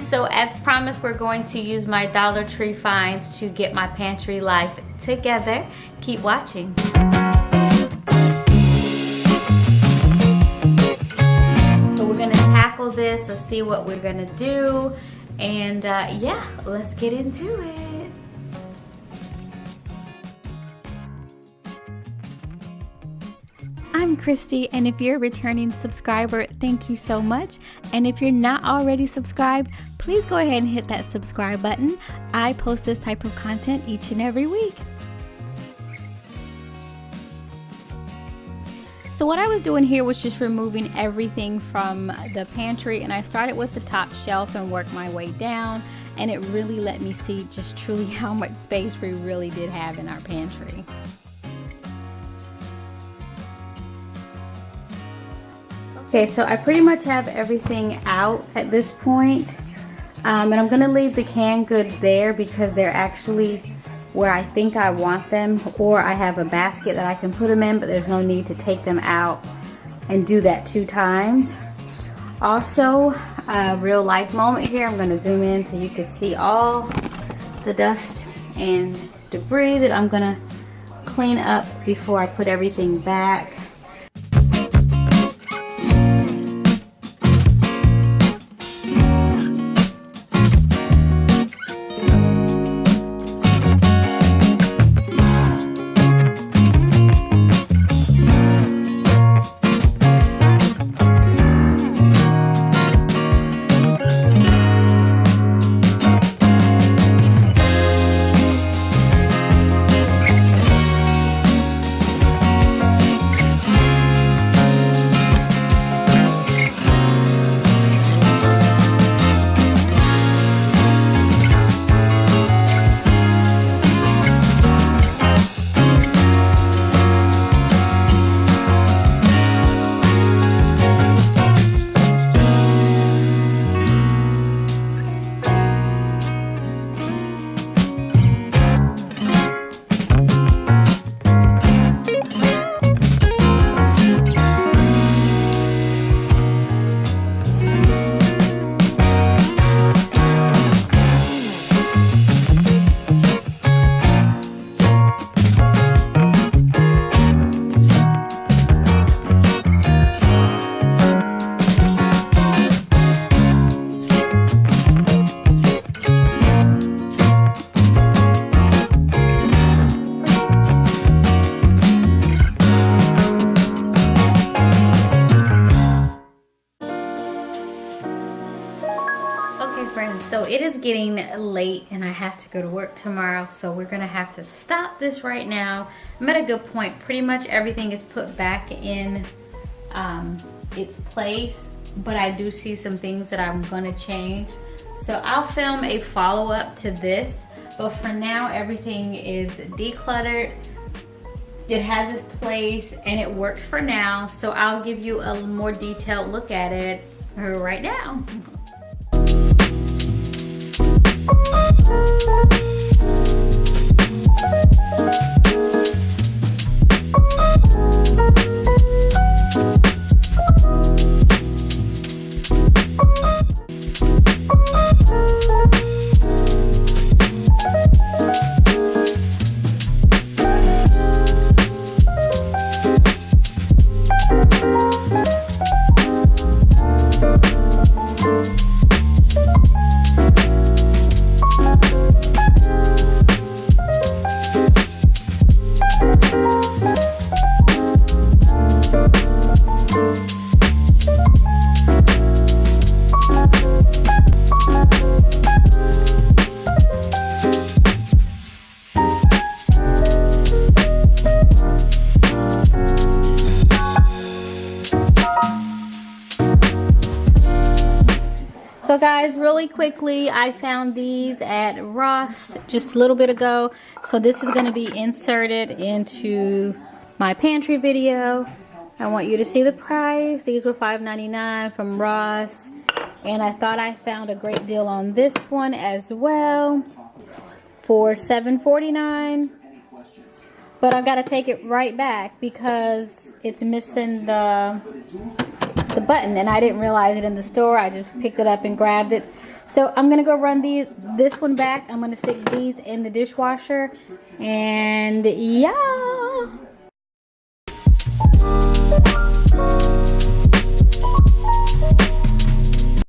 friends, so as promised, we're going to use my Dollar Tree finds to get my pantry life together. Keep watching. So we're gonna tackle this. Let's see what we're gonna do. And yeah, let's get into it. I'm Kristi, and if you're a returning subscriber, thank you so much. And if you're not already subscribed, please go ahead and hit that subscribe button. I post this type of content each and every week. So what I was doing here was just removing everything from the pantry, and I started with the top shelf and worked my way down, and it really let me see just truly how much space we really did have in our pantry. Okay, so I pretty much have everything out at this point. And I'm gonna leave the canned goods there because they're actually where I think I want them, or I have a basket that I can put them in, but there's no need to take them out and do that 2 times. Also, a real life moment here. I'm gonna zoom in so you can see all the dust and debris that I'm gonna clean up before I put everything back. So it is getting late and I have to go to work tomorrow, so we're gonna have to stop this right now. I'm at a good point. Pretty much everything is put back in its place, but I do see some things that I'm gonna change. So I'll film a follow-up to this, but for now everything is decluttered. It has its place and it works for now, so I'll give you a more detailed look at it right now. So guys, really quickly, I found these at Ross just a little bit ago. So this is going to be inserted into my pantry video. I want you to see the price. These were $5.99 from Ross. And I thought I found a great deal on this one as well for $7.49. But I've got to take it right back because it's missing the button, and I didn't realize it in the store. I just picked it up and grabbed it. So I'm gonna go run this one back. I'm gonna stick these in the dishwasher, and yeah.